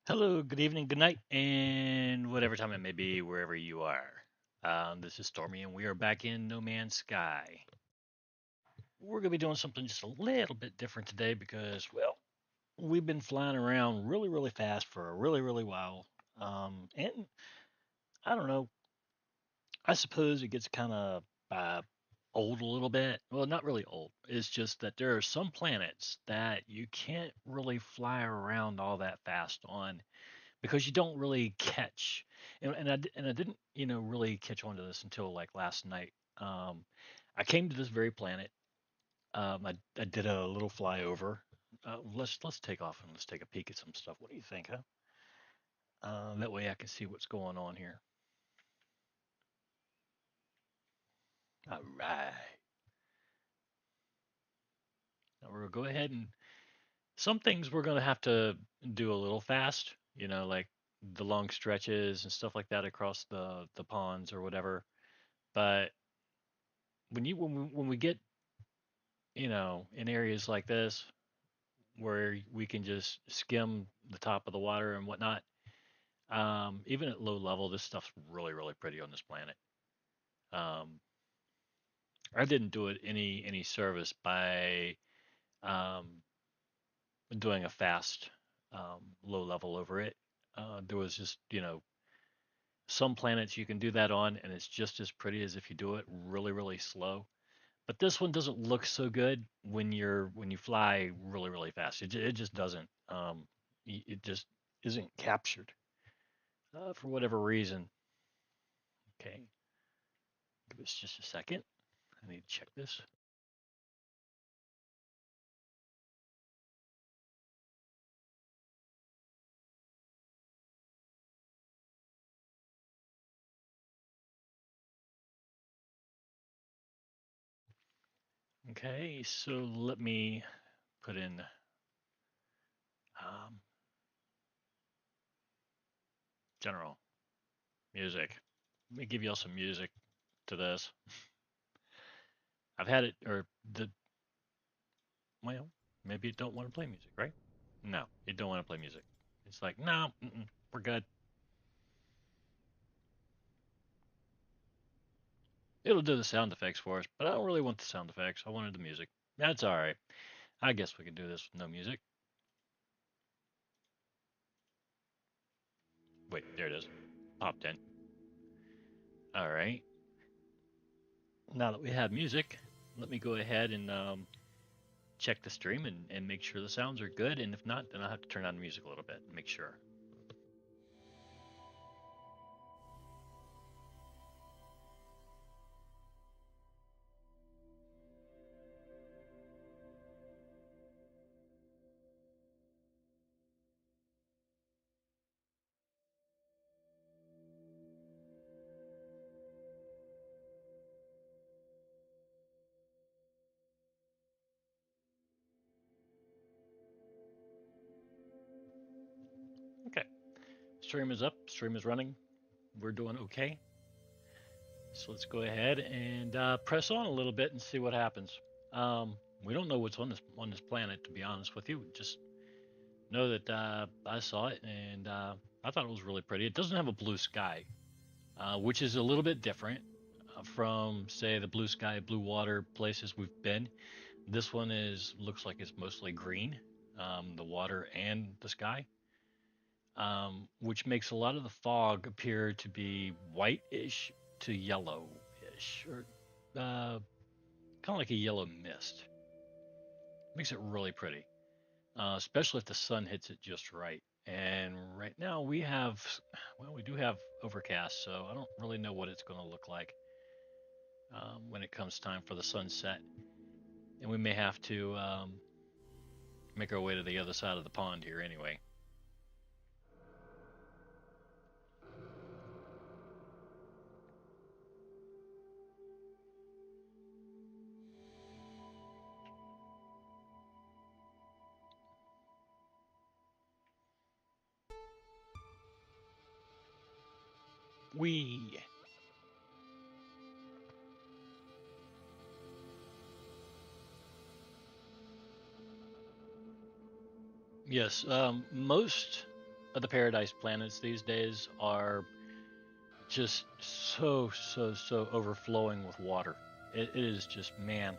Hello, good evening, good night, and whatever time it may be, wherever you are. This is Stormy, and we are back in No Man's Sky. We're going to be doing something just a little bit different today because, well, we've been flying around really, really fast for a really, really while. And I don't know, I suppose it gets kind of old a little bit. Well, not really old. It's just that there are some planets that you can't really fly around all that fast on because you don't really catch and I didn't really catch on to this until like last night. I came to this very planet. I did a little flyover. Let's take off and let's take a peek at some stuff. What do you think, huh? That way I can see what's going on here. All right. Now we're gonna go ahead and some things we're gonna have to do a little fast, like the long stretches and stuff like that across the ponds or whatever. But when we get in areas like this where we can just skim the top of the water and whatnot, even at low level, this stuff's really, really pretty on this planet. Um, I didn't do it any service by um, doing a fast low level over it. There was just, some planets you can do that on, and it's just as pretty as if you do it really, really slow. But this one doesn't look so good when you fly really really fast. It just doesn't. It just isn't captured for whatever reason. Okay, give us just a second. I need to check this. Okay, so let me put in um, general music. Let me give y'all some music to this. I've had it or the well, maybe it don't want to play music, right? No, it don't want to play music. It's like no, we're good. It'll do the sound effects for us, but I don't really want the sound effects. I wanted the music. That's all right. I guess we can do this with no music. Wait, there it is. Popped in. All right. Now that we have music, let me go ahead and check the stream and make sure the sounds are good. And if not, then I'll have to turn on the music a little bit and make sure. Okay. Stream is up. Stream is running. We're doing okay. So let's go ahead and press on a little bit and see what happens. We don't know what's on this planet, to be honest with you. Just know that I saw it and I thought it was really pretty. It doesn't have a blue sky, which is a little bit different from, say, the blue sky, blue water places we've been. This one is looks like it's mostly green, the water and the sky, which makes a lot of the fog appear to be whitish to yellowish, or kind of like a yellow mist. Makes it really pretty, especially if the sun hits it just right. And right now we do have overcast, so I don't really know what it's going to look like when it comes time for the sunset. And we may have to make our way to the other side of the pond here anyway. We Yes, most. of the paradise planets these days are just so overflowing with water. It is just, man.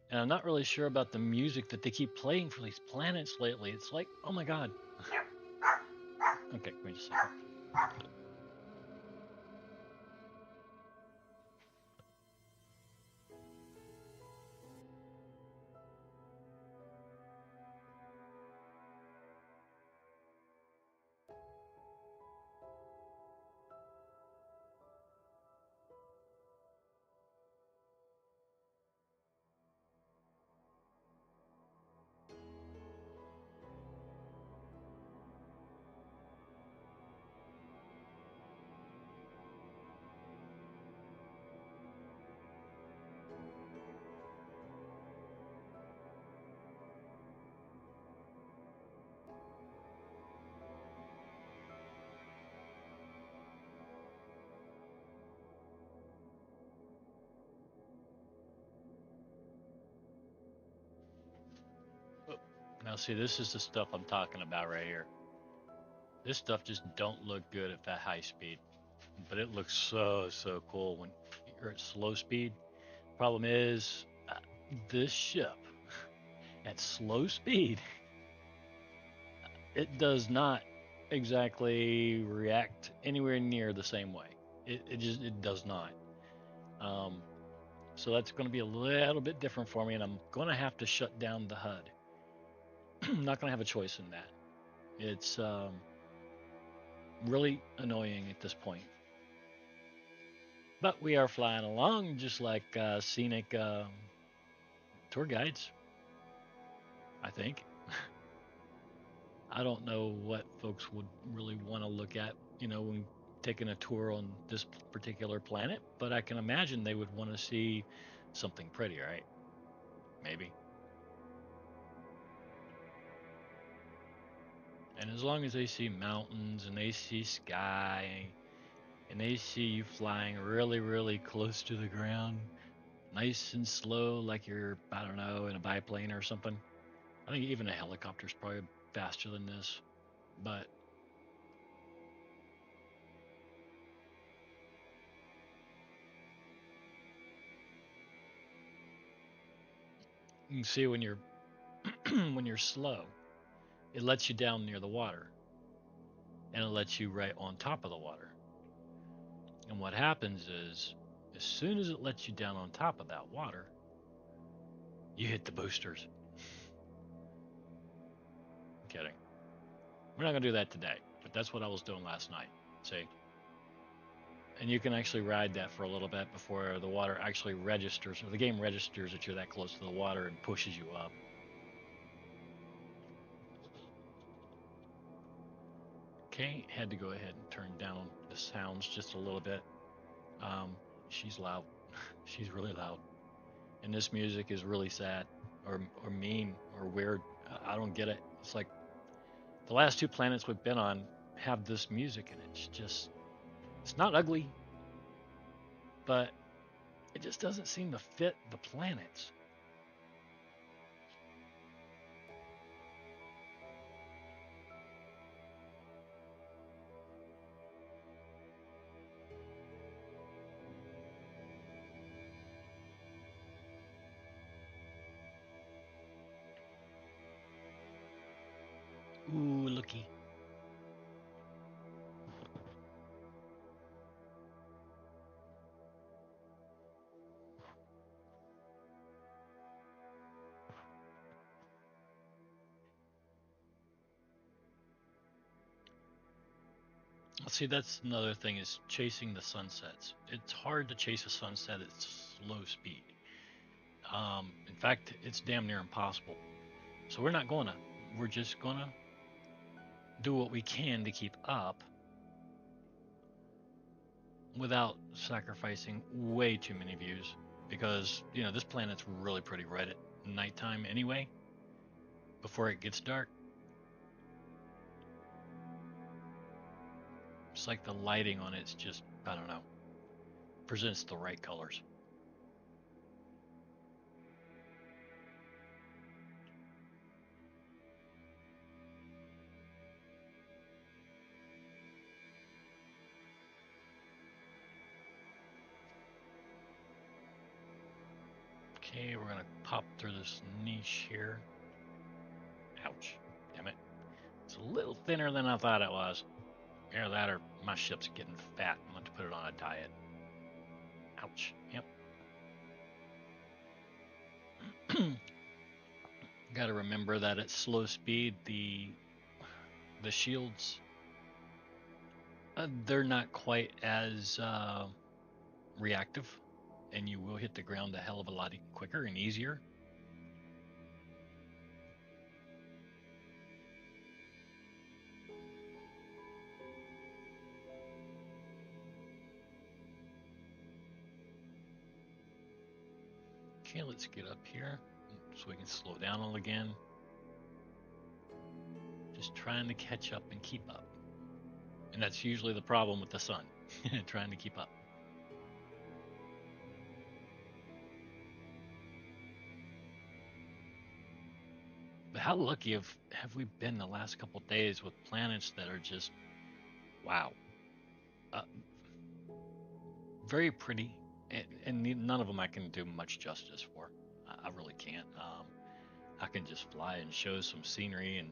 And I'm not really sure about the music that they keep playing for these planets lately. It's like, oh my god. Okay, wait a second. Oh, now see, this is the stuff I'm talking about right here. This stuff just don't look good at that high speed, but it looks so cool when you're at slow speed. Problem is, this ship at slow speed, it does not exactly react anywhere near the same way. It does not. Um, so that's going to be a little bit different for me, and I'm going to have to shut down the HUD. I'm not going to have a choice in that. It's really annoying at this point. But we are flying along just like scenic tour guides, I think. I don't know what folks would really want to look at, when taking a tour on this particular planet, but I can imagine they would want to see something pretty, right? Maybe. And as long as they see mountains and they see sky and they see you flying really close to the ground, nice and slow, like you're, I don't know, in a biplane or something. I think even a helicopter's probably faster than this, but you can see when you're when you're slow, it lets you down near the water, and it lets you right on top of the water. And what happens is, as soon as it lets you down on top of that water, you hit the boosters. I'm kidding. We're not gonna do that today, but that's what I was doing last night. See? And you can actually ride that for a little bit before the water actually registers, or the game registers that you're that close to the water and pushes you up. Okay, had to go ahead and turn down the sounds just a little bit. Um, she's loud. She's really loud. And this music is really sad or mean or weird. I don't get it. It's like the last two planets we've been on have this music, and it's not ugly, but it just doesn't seem to fit the planets. Ooh, looky. See, that's another thing is chasing the sunsets. It's hard to chase a sunset at slow speed. In fact, it's damn near impossible. So we're not gonna. We're just gonna do what we can to keep up without sacrificing way too many views because this planet's really pretty right at nighttime anyway before it gets dark. It's like the lighting on it's just, I don't know, presents the right colors. Okay, we're gonna pop through this niche here. Ouch. Damn it. It's a little thinner than I thought it was. Either that or my ship's getting fat. I'm going to put it on a diet. Ouch. Yep. Got to remember that at slow speed, the shields, they're not quite as reactive, and you will hit the ground a hell of a lot quicker and easier. Okay, let's get up here so we can slow down all again. Just trying to catch up and keep up. And that's usually the problem with the sun, trying to keep up. But how lucky have we been the last couple days with planets that are just, wow, uh, very pretty, and none of them I can do much justice for. I really can't. I can just fly and show some scenery and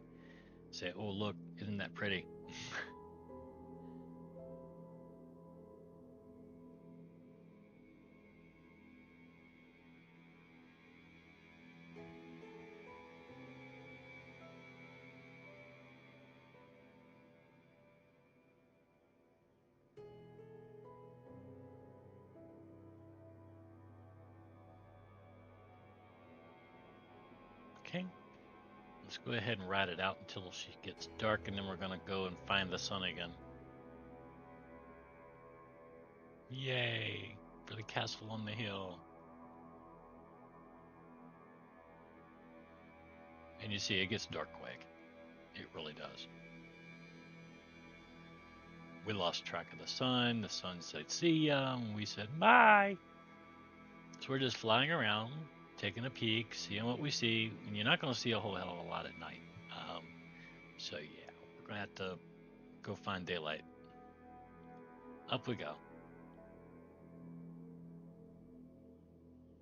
say, oh, look, isn't that pretty? Okay, let's go ahead and ride it out until she gets dark, and then we're going to go and find the sun again. Yay, for the castle on the hill. And you see, it gets dark quick. It really does. We lost track of the sun. The sun said, see ya. And we said, bye. So we're just flying around, taking a peek, seeing what we see. And you're not going to see a whole hell of a lot at night. So yeah, we're going to have to go find daylight. Up we go.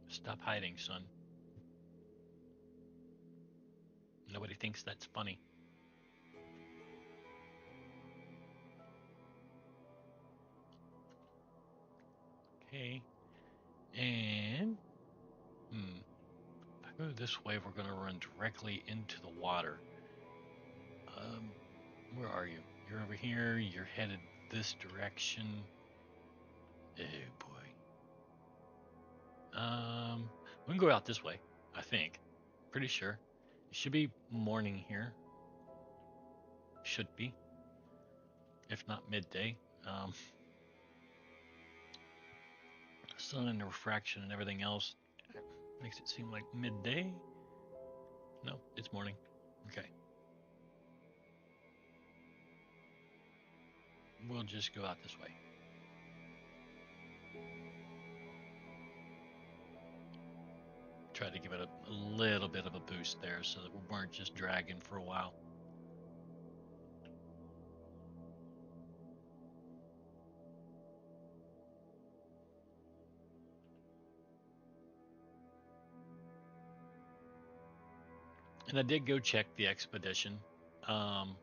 Stop hiding, son. Nobody thinks that's funny. Okay. And, if I go this way, we're going to run directly into the water. Where are you? You're over here. You're headed this direction. Oh boy. We can go out this way, I think. Pretty sure. It should be morning here. Should be. If not midday. Sun and the refraction and everything else makes it seem like midday. No, it's morning. Okay. We'll just go out this way. Try to give it a little bit of a boost there so that we weren't just dragging for a while. And I did go check the expedition, and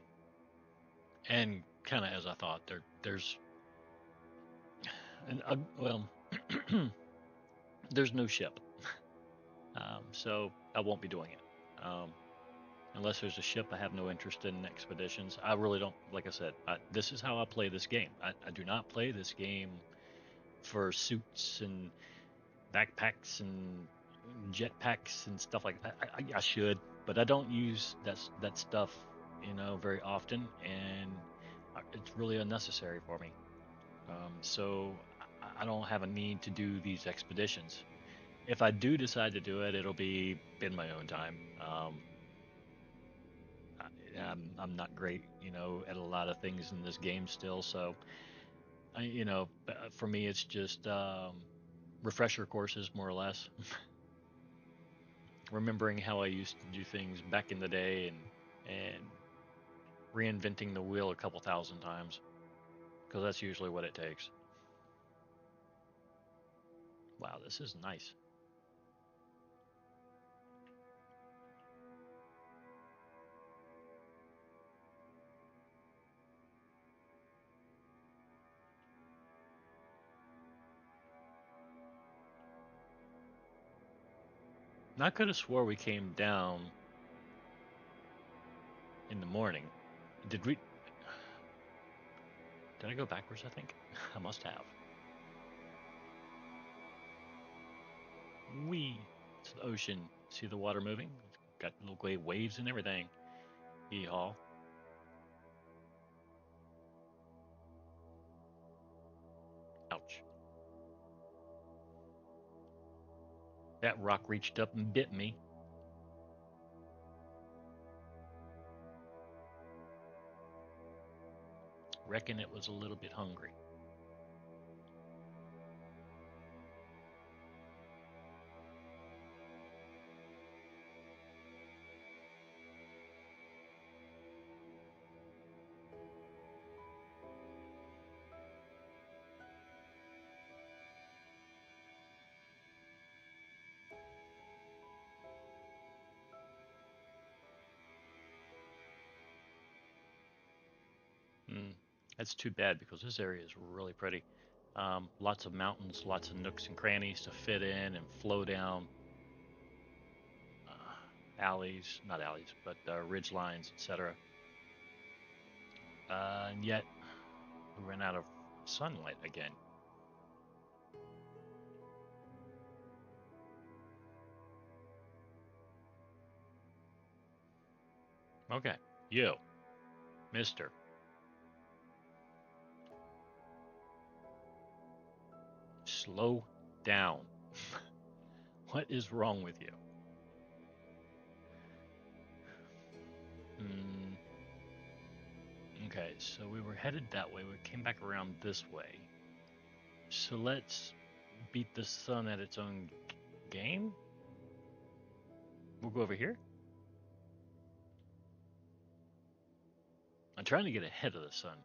kind of as I thought, there's well, there's no ship, so I won't be doing it. Unless there's a ship, I have no interest in expeditions. I really don't. Like I said, this is how I play this game. I do not play this game for suits and backpacks and jetpacks and stuff like that. I should, but I don't use that stuff, very often, and it's really unnecessary for me. So I don't have a need to do these expeditions. If I do decide to do it, it'll be in my own time. I'm not great, at a lot of things in this game still. So, for me, it's just refresher courses, more or less. Remembering how I used to do things back in the day, and reinventing the wheel a couple thousand times, because that's usually what it takes. Wow, this is nice. I could have swore we came down in the morning. Did we? Did I go backwards? I think I must have. Wee! It's the ocean. See the water moving? It's got little gray waves and everything. Yeehaw. Ouch. That rock reached up and bit me. Reckon it was a little bit hungry. Mm, that's too bad because this area is really pretty. Lots of mountains, lots of nooks and crannies to fit in and flow down. Alleys, not alleys, but ridge lines, etc. And yet, we ran out of sunlight again. Okay, you, mister, slow down. What is wrong with you? Mm, okay, so we were headed that way. We came back around this way. So let's beat the sun at its own game. We'll go over here. I'm trying to get ahead of the sun,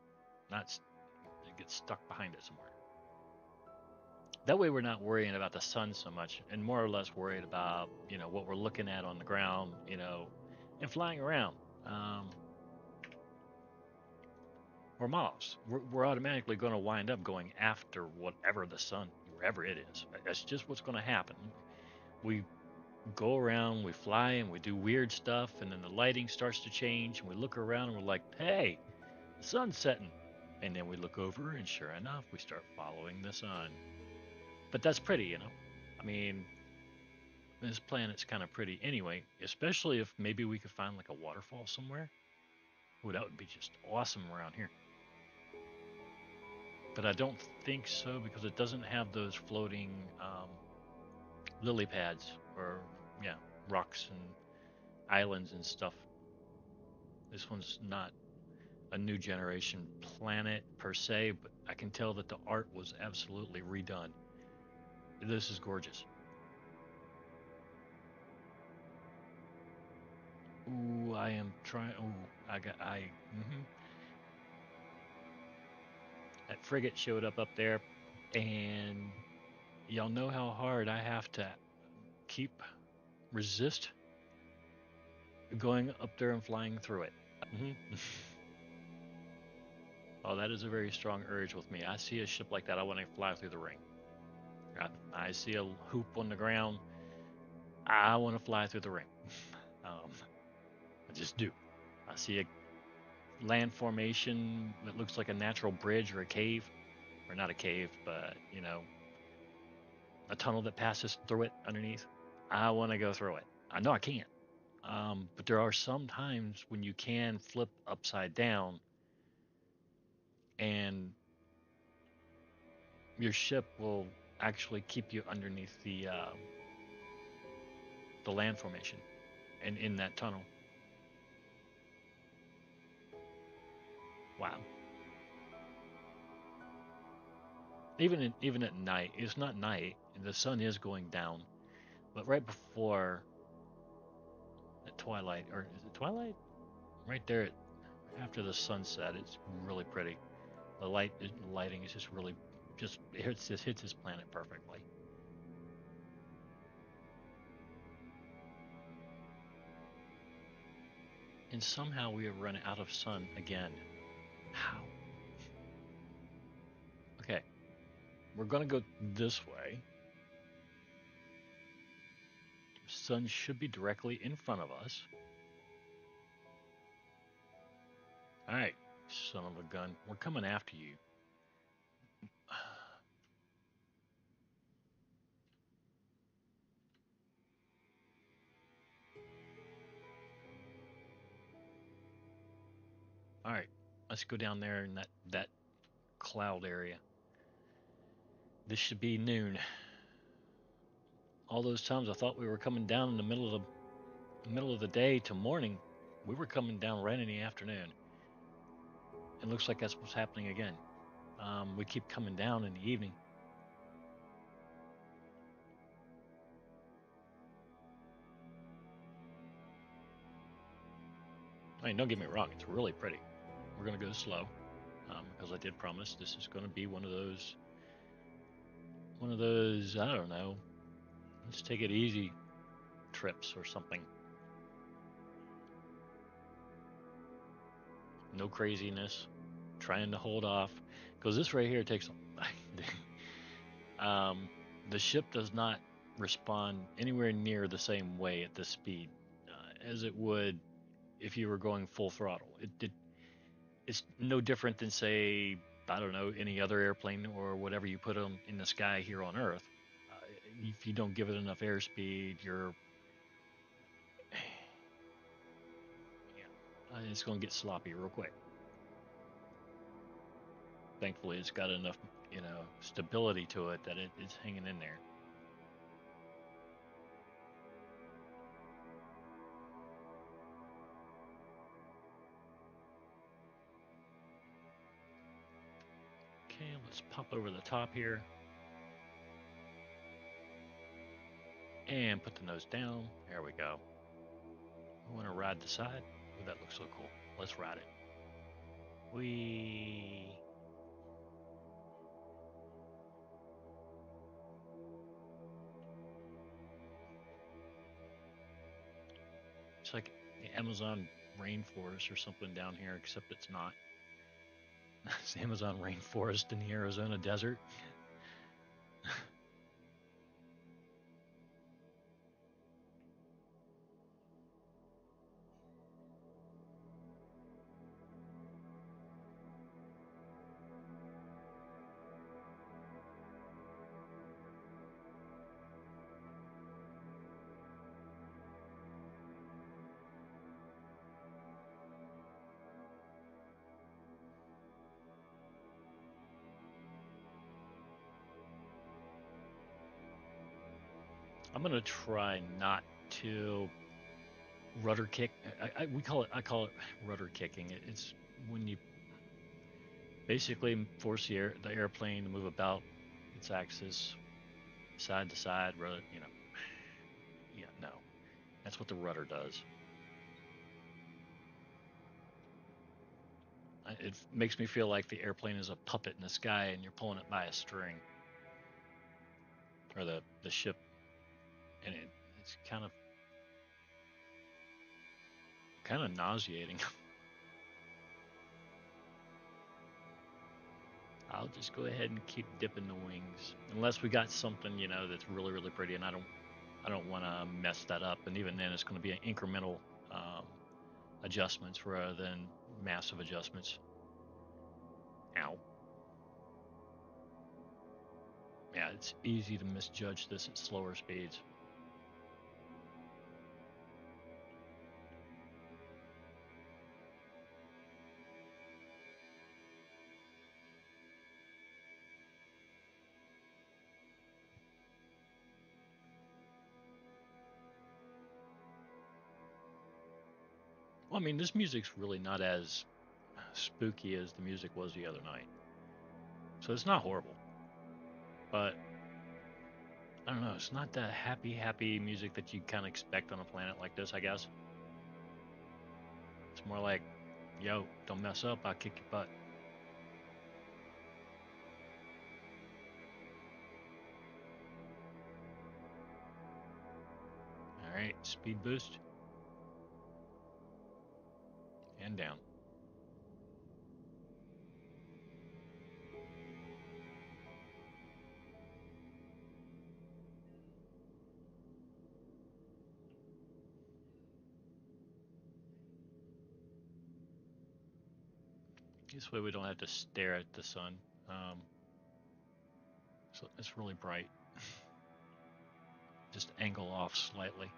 not get stuck behind it somewhere. That way we're not worrying about the sun so much and more or less worried about, what we're looking at on the ground, and flying around. Um, we're moths. We're automatically going to wind up going after whatever the sun, wherever it is. That's just what's going to happen. We go around, we fly, and we do weird stuff, and then the lighting starts to change, and we look around and we're like, hey, the sun's setting. And then we look over, and sure enough, we start following the sun. But that's pretty. I mean, this planet's kind of pretty anyway, especially if maybe we could find like a waterfall somewhere. Oh, that would be just awesome around here. But I don't think so because it doesn't have those floating lily pads or, yeah, rocks and islands and stuff. This one's not a new generation planet per se, but I can tell that the art was absolutely redone. This is gorgeous. Ooh, I am trying. Ooh, I got. That frigate showed up there, and y'all know how hard I have to keep resist going up there and flying through it. Hmm. Oh, that is a very strong urge with me. I see a ship like that, I want to fly through the ring. I see a hoop on the ground, I want to fly through the ring. Um, I just do. I see a land formation that looks like a natural bridge or a cave, or not a cave, but a tunnel that passes through it underneath. I want to go through it. I know I can't. But there are some times when you can flip upside down and your ship will actually keep you underneath the land formation and in that tunnel. Wow. Even at night, it's not night, and the sun is going down, but right before at twilight, or is it twilight? Right there, after the sunset, it's really pretty. The lighting is just really, just hits this planet perfectly. And somehow we have run out of sun again. How? Okay, we're gonna go this way. sun should be directly in front of us. All right, son of a gun. We're coming after you. All right, let's go down there in that cloud area. This should be noon. All those times I thought we were coming down in the middle of the day to morning, we were coming down right in the afternoon. It looks like that's what's happening again. We keep coming down in the evening. I mean, don't get me wrong, it's really pretty. We're going to go slow because I did promise this is going to be one of those, I don't know, let's take it easy trips or something. No craziness, trying to hold off because this right here takes the ship does not respond anywhere near the same way at this speed as it would if you were going full throttle. It's no different than, say, I don't know, any other airplane or whatever you put on in the sky here on Earth. If you don't give it enough airspeed, it's going to get sloppy real quick. Thankfully, it's got enough, stability to it that it's hanging in there. Okay, let's pop over the top here. And put the nose down. There we go. We want to ride the side. Oh, that looks so cool. Let's ride it. It's like the Amazon rainforest or something down here, except it's not. It's the Amazon rainforest in the Arizona desert. I'm gonna try not to rudder kick. I call it rudder kicking. It's when you basically force the airplane to move about its axis, side to side. Yeah, no, that's what the rudder does. It makes me feel like the airplane is a puppet in the sky and you're pulling it by a string, or the ship, and it's kind of nauseating. I'll just go ahead and keep dipping the wings, unless we got something that's really really pretty, and I don't want to mess that up. And even then, it's going to be an incremental adjustments rather than massive adjustments. Ow. Yeah, it's easy to misjudge this at slower speeds. Well, I mean, this music's really not as spooky as the music was the other night. So it's not horrible. But I don't know, it's not that happy music that you kind of expect on a planet like this, I guess. It's more like, yo, don't mess up, I'll kick your butt. All right, speed boost. And down. This way we don't have to stare at the sun. So it's really bright. Just angle off slightly.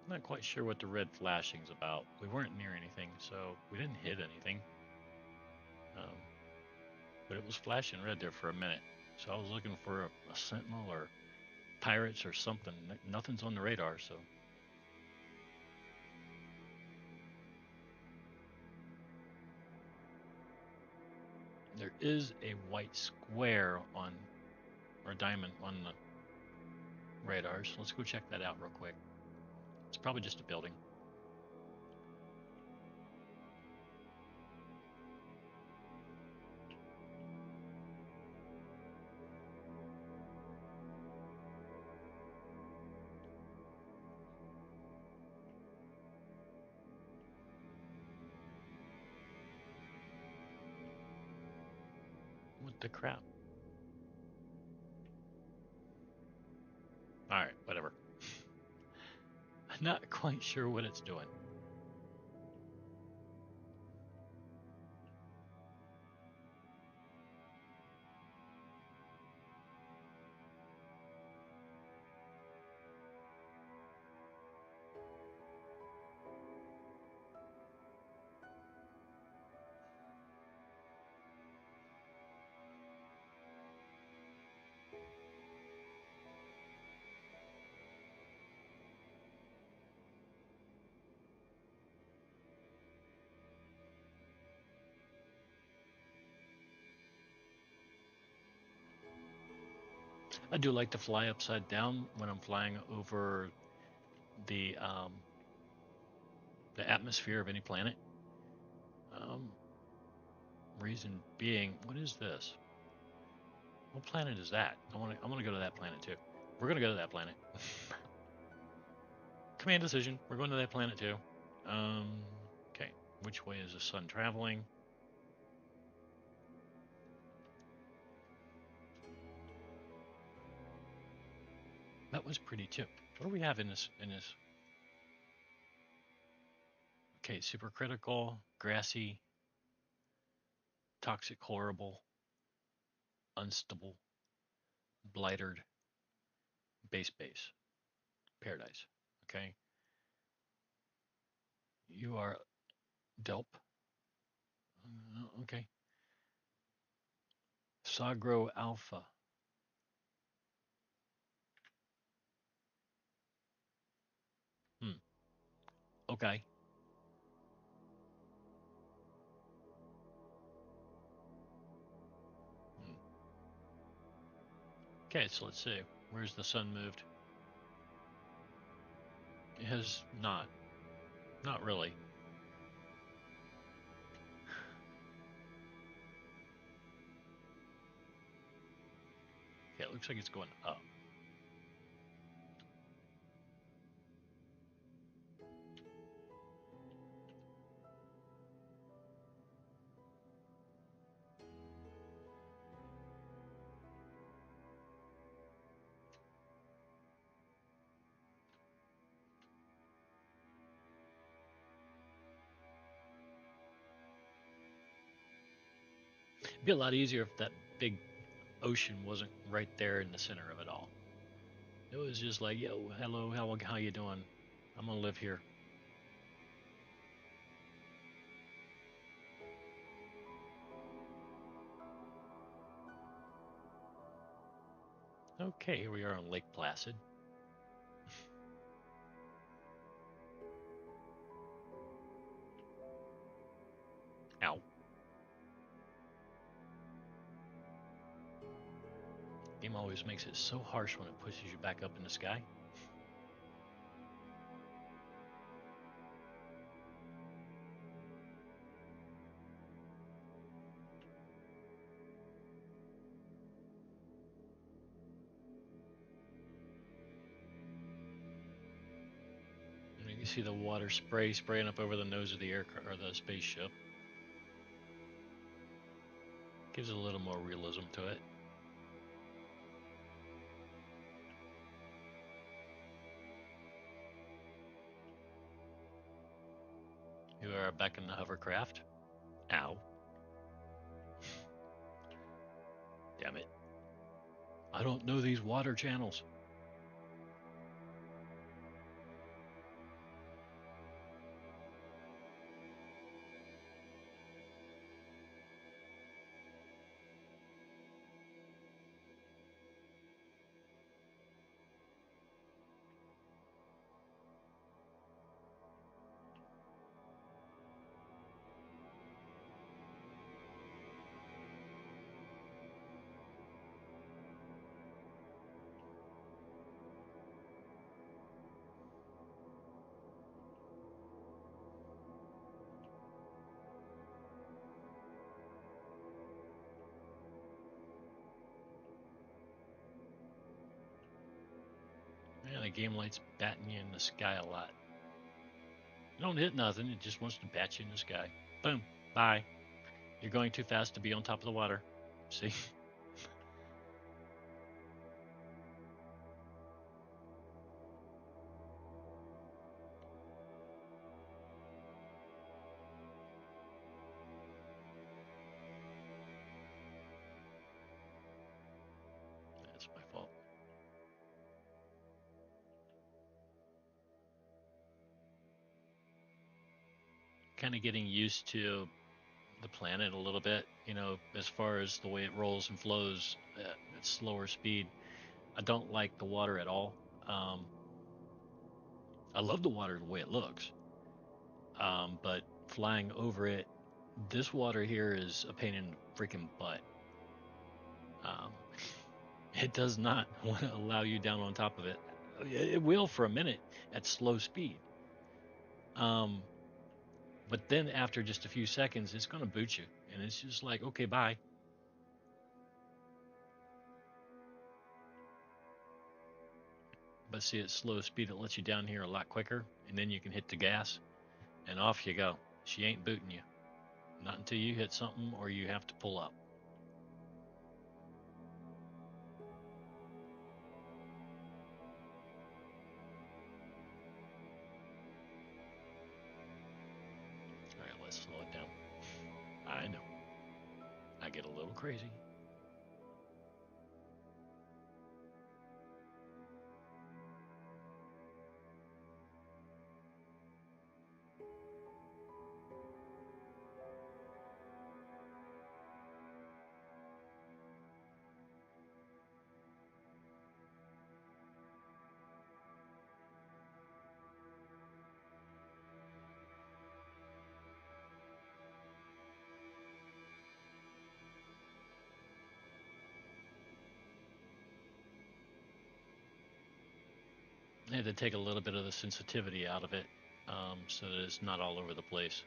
Not quite sure what the red flashing's about. We weren't near anything, so we didn't hit anything. Um, but it was flashing red there for a minute. So I was looking for a sentinel or pirates or something. Nothing's on the radar, so. There is a white square on, or diamond on the radar, so let's go check that out real quick. It's probably just a building. What the crap? Alright, whatever. I'm not quite sure what it's doing. I do like to fly upside down when I'm flying over the atmosphere of any planet. Reason being, what is this? What planet is that? I want to go to that planet too. We're gonna go to that planet. Command decision. We're going to that planet too. Okay. Which way is the sun traveling? That was pretty too. What do we have in this? Okay, supercritical, grassy, toxic, horrible, unstable, blighted, base, paradise. Okay. You are Delp. Okay. Sagro Alpha. Okay. Okay, so let's see. Where's the sun moved? It has not. Not really. Okay, it looks like it's going up. It'd be a lot easier if that big ocean wasn't right there in the center of it all. It was just like, yo, hello, how you doing? I'm gonna live here. Okay, here we are on Lake Placid. Ow. Game always makes it so harsh when it pushes you back up in the sky. And you can see the water spraying up over the nose of the aircraft or the spaceship. Gives it a little more realism to it. You are back in the hovercraft. Ow. Damn it. I don't know these water channels. Man, the game light's batting you in the sky a lot. You don't hit nothing, it just wants to bat you in the sky. Boom. Bye. You're going too fast to be on top of the water. See? That's my fault. Kind of getting used to the planet a little bit, you know, as far as the way it rolls and flows at slower speed. I don't like the water at all. Um, I love the water the way it looks, but flying over it, this water here is a pain in the freaking butt. Um, it does not want to allow you down on top of it. It will for a minute at slow speed. Um, but then after just a few seconds, it's going to boot you. And it's just like, okay, bye. But see, at slow speed, it lets you down here a lot quicker. And then you can hit the gas and off you go. She ain't booting you. Not until you hit something or you have to pull up. All right, let's slow it down. I know. I get a little crazy. I had to take a little bit of the sensitivity out of it so that it's not all over the place.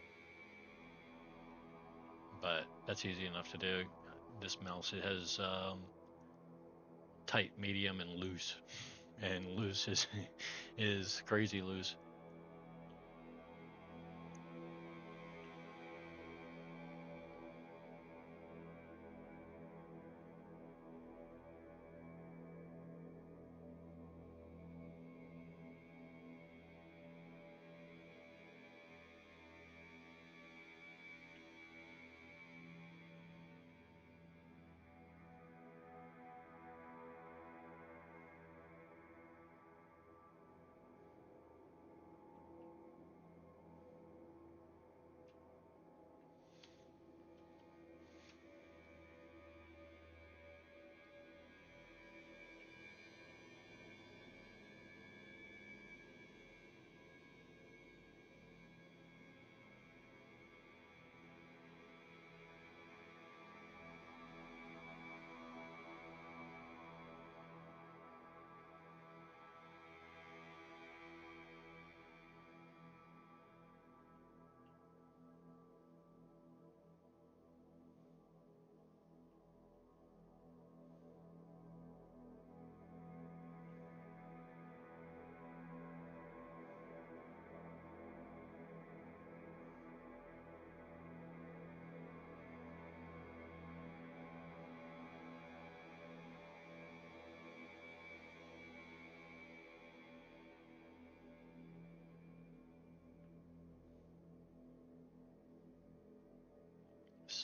But that's easy enough to do. This mouse, it has tight, medium, and loose. And loose is crazy loose.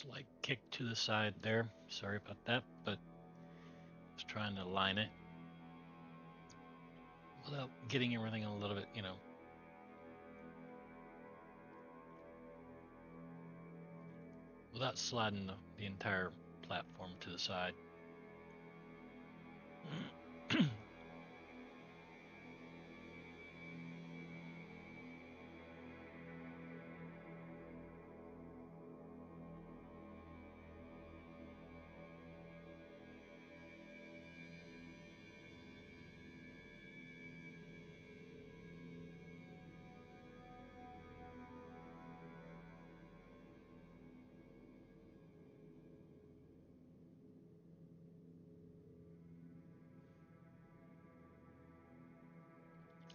slight kick to the side there. Sorry about that, but just trying to line it without getting everything a little bit, without sliding the entire platform to the side.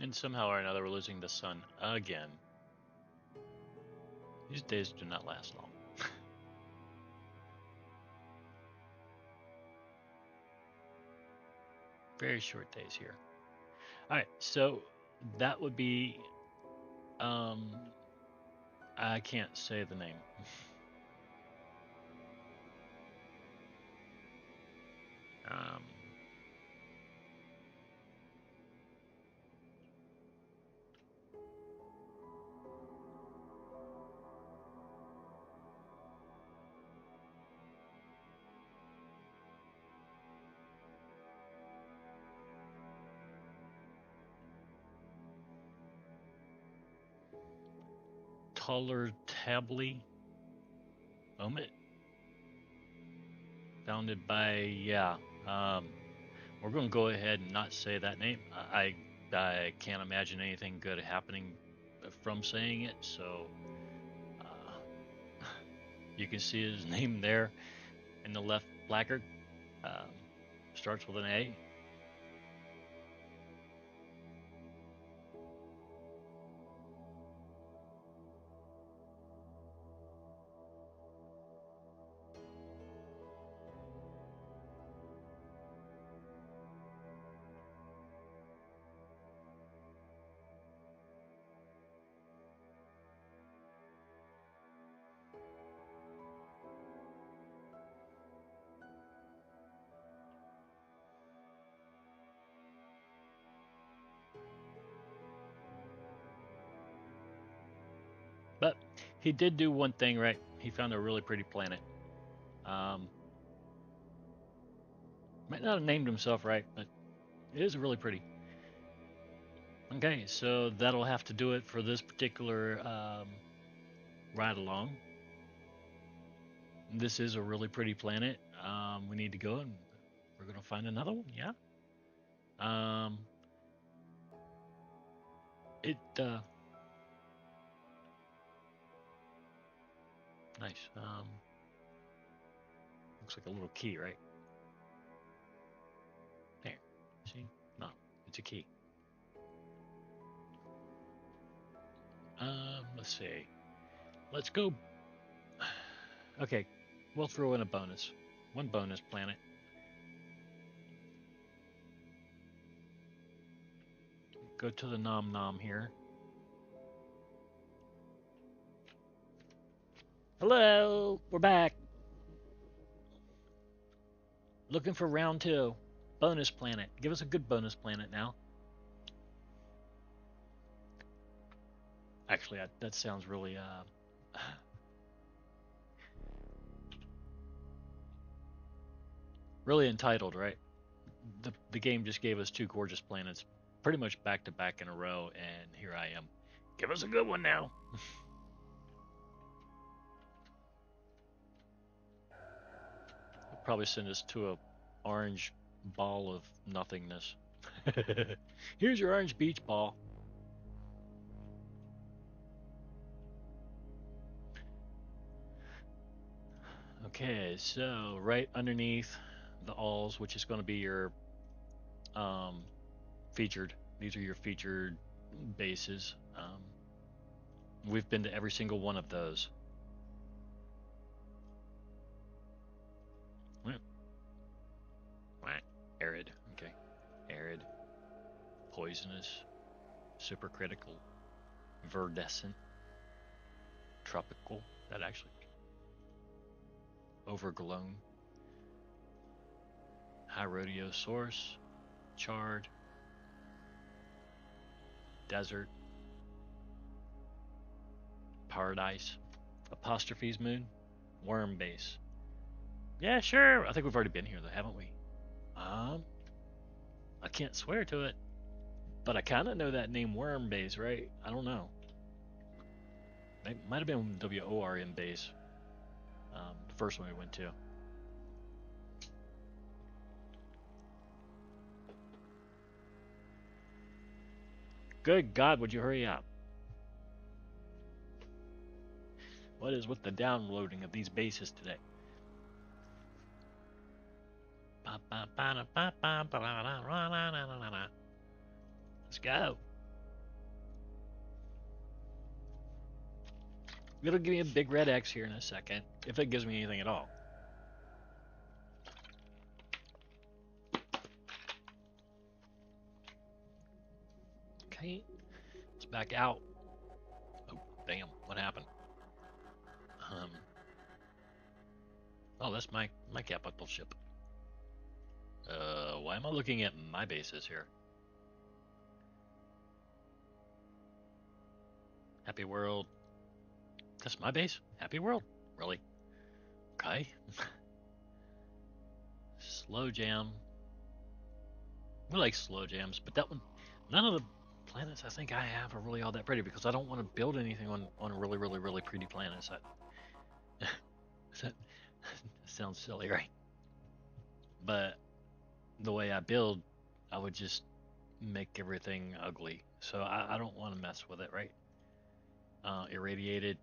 And somehow or another, we're losing the sun again. These days do not last long. Very short days here. All right, so that would be, I can't say the name. um, Tolertabley Omut, founded by, yeah. We're going to go ahead and not say that name. I can't imagine anything good happening from saying it, so you can see his name there in the left placard. Starts with an A. But he did do one thing right. He found a really pretty planet. Um, might not have named himself right, but it is really pretty. Okay, so that'll have to do it for this particular ride along. This is a really pretty planet. We need to go and we're gonna find another one. Yeah. Um, it nice. Looks like a little key, right? There. See? No, it's a key. Let's see. Let's go. Okay, we'll throw in a bonus. One bonus planet. Go to the nom nom here. Hello, we're back. Looking for round 2. Bonus planet. Give us a good bonus planet now. Actually, that sounds really really entitled, right? The game just gave us 2 gorgeous planets, pretty much back to back in a row, and here I am. Give us a good one now. It'll probably send us to a orange ball of nothingness. Here's your orange beach ball. Okay, so right underneath the alls, which is going to be your featured. These are your featured bases. We've been to every single one of those. Arid. Okay. Arid. Poisonous. Supercritical. Verdescent. Tropical. That actually. overgrown. High rodeo source, charred, desert, paradise, apostrophes moon, worm base. Yeah, sure. I think we've already been here though, haven't we? I can't swear to it, but I kind of know that name worm base, right? I don't know. It might have been WORM base. The first one we went to. Good God, would you hurry up? What is with the downloading of these bases today? Let's go. It'll give me a big red X here in a second, if it gives me anything at all. Okay, it's back out. Oh, damn, what happened? Oh, that's my capital ship. Why am I looking at my bases here? Happy World. That's my base? Happy World? Really? Okay. Slow jam. We like slow jams, but that one, none of the planets I think I have are really all that pretty because I don't want to build anything on really pretty planets. That sounds silly, right? But the way I build, I would just make everything ugly. So I don't want to mess with it, right? Irradiated.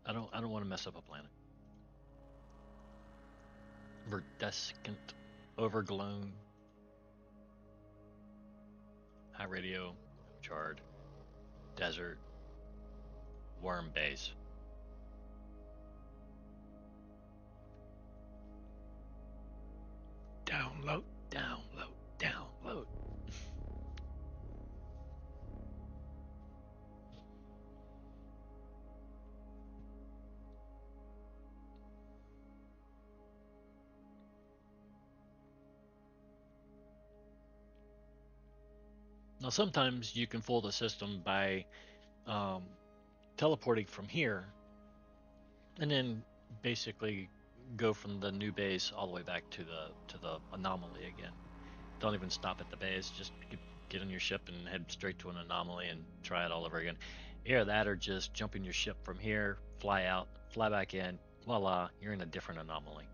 I don't want to mess up a planet. Verdescent, overgrown, high radio, charred, desert, worm base. Download, download, download. Now, sometimes you can fool the system by um, teleporting from here and then basically go from the new base all the way back to the anomaly again. Don't even stop at the base. Just get on your ship and head straight to an anomaly and try it all over again. Either that or just jump in your ship from here, fly out, fly back in. Voila, you're in a different anomaly.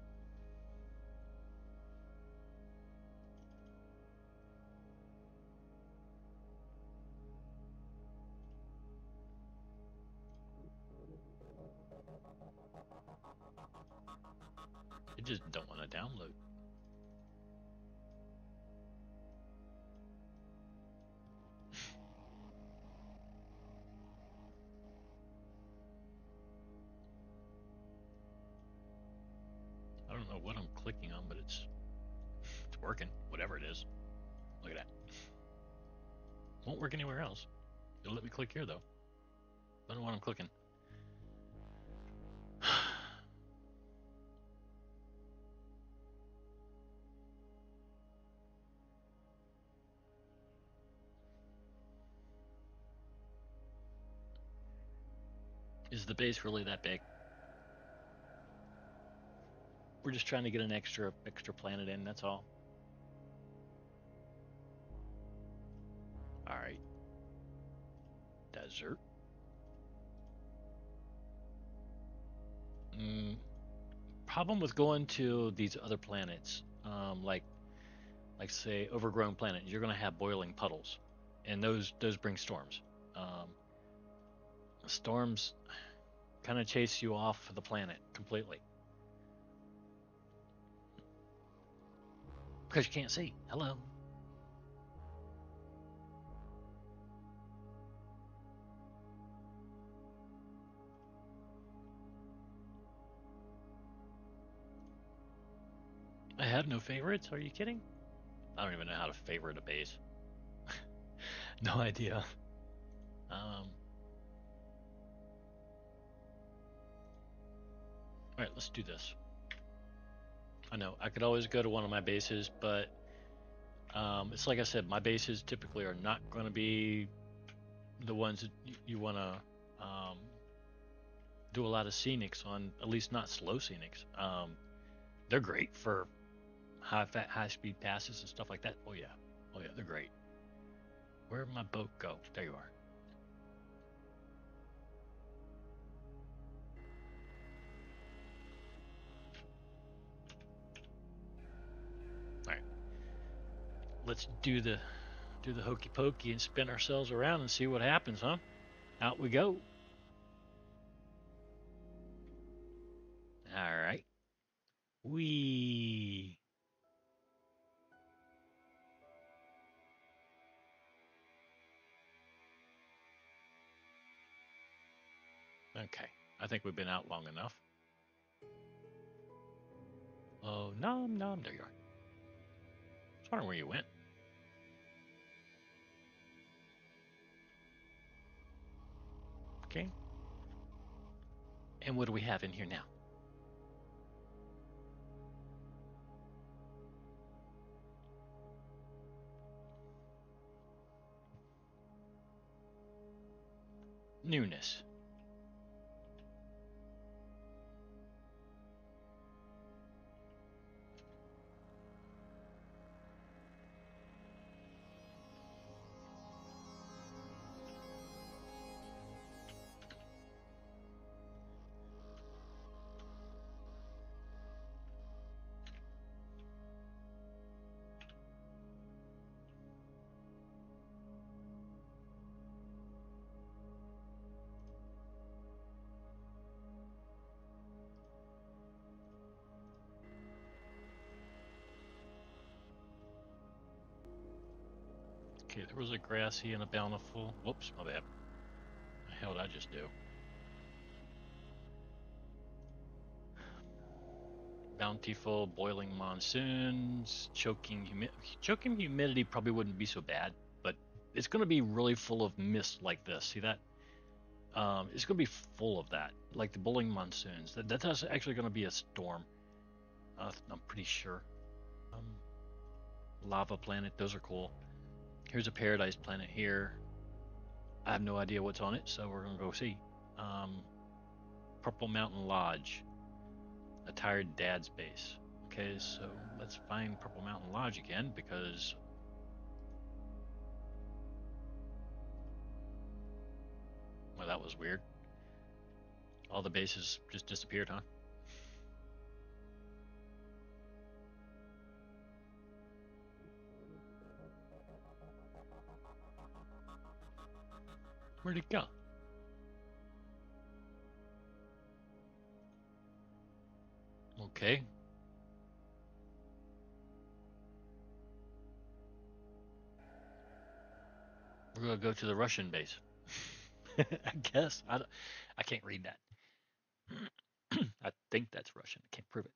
You just don't want to download. I don't know what I'm clicking on, but it's working, whatever it is. Look at that. Won't work anywhere else. It'll let me click here though. I don't know what I'm clicking. Is the base really that big? We're just trying to get an extra planet in, that's all. Alright. Desert. Problem with going to these other planets, like say overgrown planet, you're gonna have boiling puddles, and those bring storms. Um, Storms kind of chase you off the planet completely because you can't see. Hello. I have no favorites. Are you kidding? I don't even know how to favorite a base. No idea. All right, let's do this. I know I could always go to one of my bases, but it's like I said, my bases typically are not going to be the ones that you want to do a lot of scenics on, at least not slow scenics. They're great for high speed passes and stuff like that. Oh yeah, they're great. Where'd my boat go? There you are. All right, let's do the hokey pokey and spin ourselves around and see what happens, huh? Out we go. All right. We. Okay. I think we've been out long enough. Oh, nom nom. There you are. I was wondering where you went. Okay. And what do we have in here now? Newness. Okay, there was a grassy and a bountiful. Whoops, my bad. The hell did I just do? Bountiful, boiling monsoons, choking humidity probably wouldn't be so bad, but it's going to be really full of mist like this. See that? It's going to be full of that, like the boiling monsoons. That's actually going to be a storm. I'm pretty sure. Lava planet, those are cool. Here's a paradise planet here. I have no idea what's on it, so we're going to go see. Um, Purple Mountain Lodge, a tired dad's base. Okay, so let's find Purple Mountain Lodge again because. Well, that was weird. All the bases just disappeared, huh? Where'd it go? Okay. We're gonna go to the Russian base. I guess. I can't read that. I think that's Russian. I can't prove it.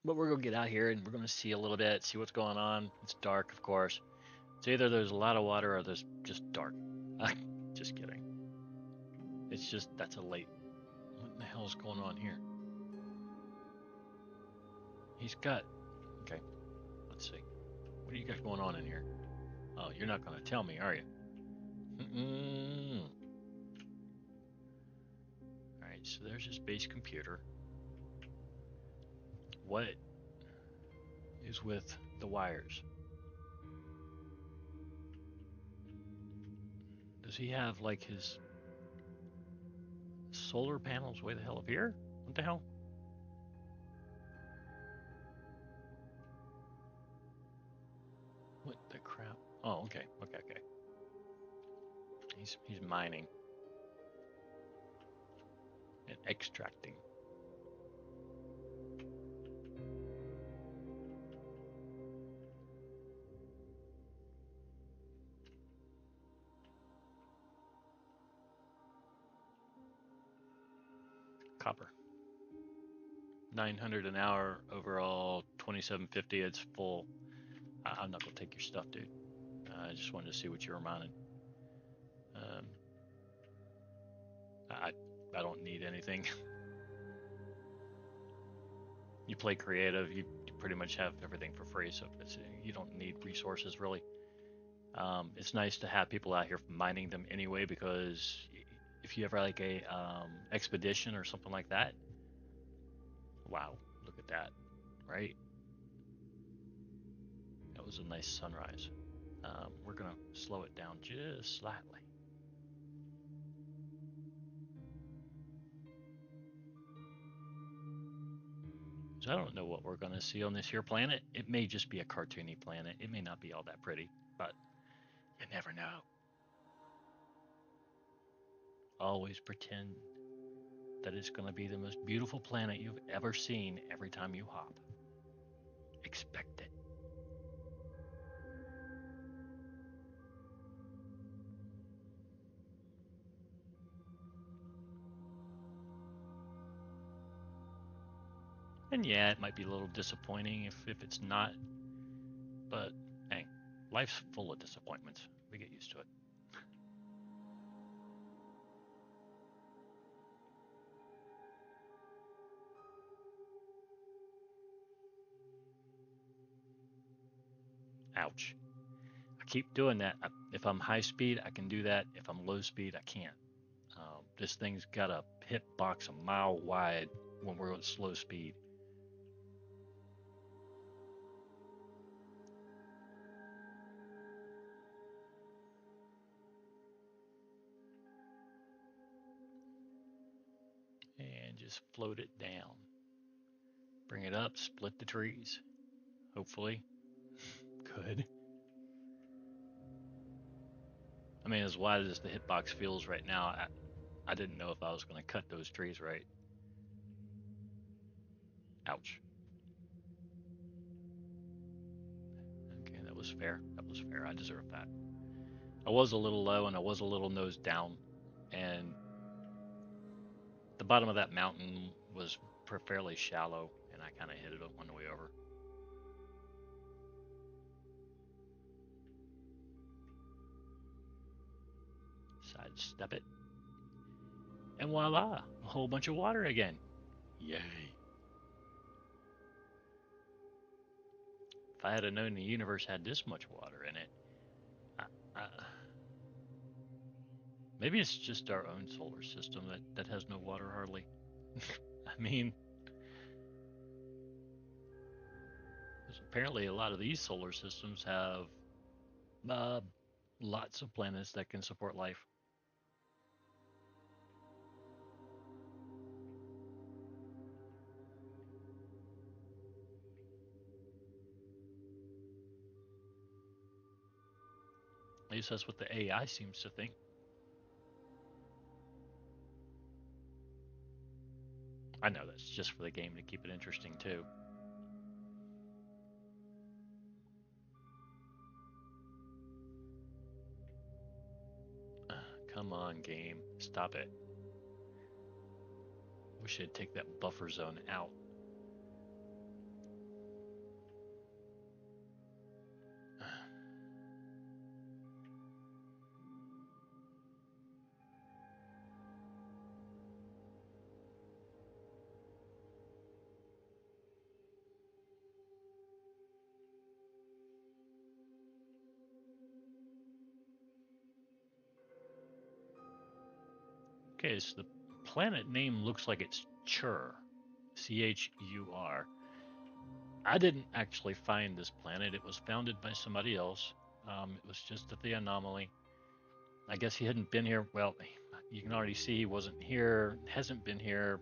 But we're gonna get out here and we're gonna see a little bit, see what's going on. It's dark, of course. It's either there's a lot of water or there's just dark. Just kidding. It's just that's a late. What the hell's going on here? He's got. Okay, let's see. What do you got going on in here? Oh, you're not gonna tell me, are you? Mm-mm. All right, so there's his base computer. What is with the wires? Does he have like his solar panels way the hell up here? What the hell? What the crap? Oh, okay, okay. He's mining and extracting copper. 900 an hour overall, 2750. It's full. I'm not gonna take your stuff, dude. I just wanted to see what you were mining. Um, I I don't need anything. You play creative, you pretty much have everything for free, so you don't need resources really. It's nice to have people out here mining them anyway because if you ever like a expedition or something like that, wow, look at that, right? That was a nice sunrise. We're gonna slow it down just slightly. So I don't know what we're gonna see on this here planet. It may just be a cartoony planet. It may not be all that pretty, but you never know. Always pretend that it's gonna be the most beautiful planet you've ever seen every time you hop. Expect it. And yeah, it might be a little disappointing if it's not, but hey, life's full of disappointments. We get used to it. Ouch. I keep doing that. If I'm high speed, I can do that. If I'm low speed, I can't. This thing's got a hitbox a mile wide when we're at slow speed. And just float it down. Bring it up, split the trees. Hopefully. Good. I mean, as wide as the hitbox feels right now, I didn't know if I was going to cut those trees right. Ouch. Okay, that was fair. That was fair. I deserve that. I was a little low and I was a little nose down, and the bottom of that mountain was fairly shallow, and I kind of hit it on the way over. Sidestep it, and voila, a whole bunch of water again. Yay. If I had known the universe had this much water in it, I, I, maybe it's just our own solar system that has no water hardly. I mean, apparently a lot of these solar systems have uh, lots of planets that can support life. At least that's what the AI seems to think. I know that's just for the game to keep it interesting too. Come on, game. Stop it. We should take that buffer zone out. Okay, so the planet name looks like it's Chur. Chur. I didn't actually find this planet. It was founded by somebody else. It was just at the anomaly. I guess he hadn't been here. Well, you can already see he wasn't here, hasn't been here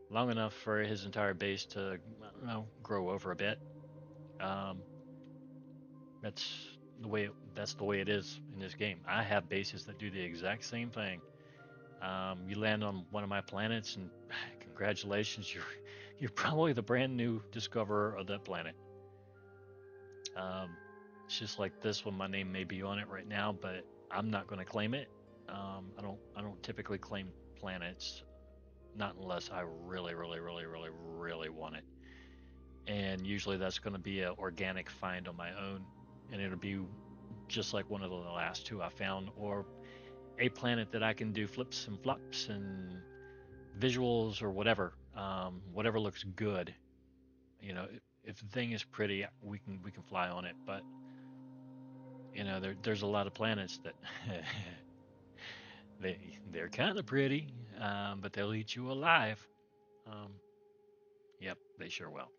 long enough for his entire base to, I don't know, grow over a bit. Um, that's that's the way it is in this game. I have bases that do the exact same thing. You land on one of my planets, and congratulations, you're probably the brand new discoverer of that planet. Um, it's just like this one. My name may be on it right now, but I'm not going to claim it. I don't typically claim planets, not unless I really, really, really, really, really want it. And usually that's going to be an organic find on my own, and it'll be just like one of the last two I found, or a planet that I can do flips and flops and visuals or whatever, whatever looks good. You know, if the thing is pretty, we can fly on it. But there's a lot of planets that they're kind of pretty, but they'll eat you alive. Um, yep, they sure will.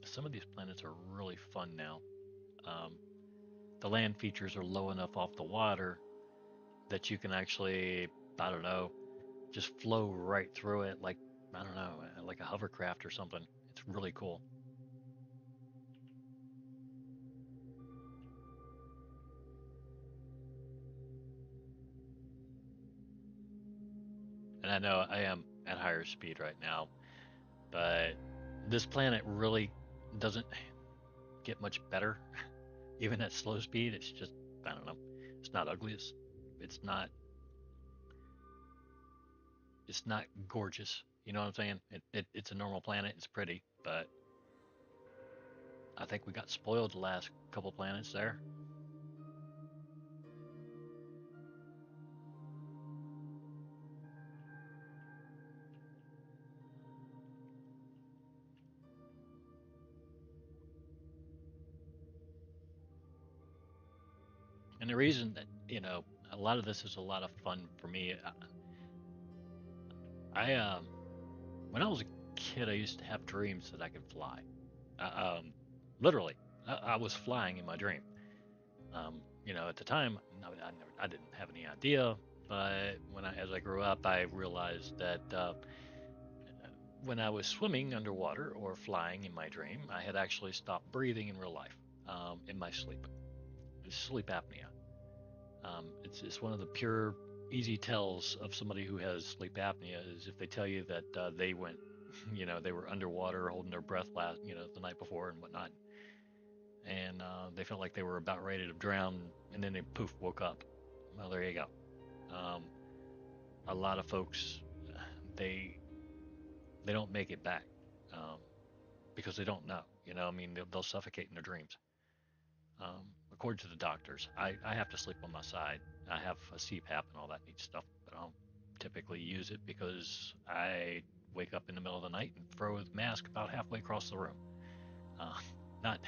Some of these planets are really fun now. Um, the land features are low enough off the water that you can actually, I don't know, just flow right through it like, I don't know, like a hovercraft or something. It's really cool. And I know I am at higher speed right now, but this planet really doesn't get much better. Even at slow speed, it's just, I don't know. It's not ugly. It's not gorgeous. You know what I'm saying? It's a normal planet. It's pretty, but I think we got spoiled the last couple planets there. And the reason that, a lot of this is a lot of fun for me. I when I was a kid, I used to have dreams that I could fly. Literally, I was flying in my dream. At the time, no, I didn't have any idea. But as I grew up, I realized that when I was swimming underwater or flying in my dream, I had actually stopped breathing in real life, in my sleep. It's sleep apnea. It's one of the pure, easy tells of somebody who has sleep apnea is if they tell you that they went, they were underwater holding their breath the night before and whatnot, and they felt like they were about ready to drown, and then they poof woke up. Well, there you go. Um, a lot of folks, they they don't make it back, um, because they don't know. I mean, they'll suffocate in their dreams. According to the doctors, I have to sleep on my side. I have a CPAP and all that neat stuff, but I don't typically use it because I wake up in the middle of the night and throw the mask about halfway across the room. Uh, not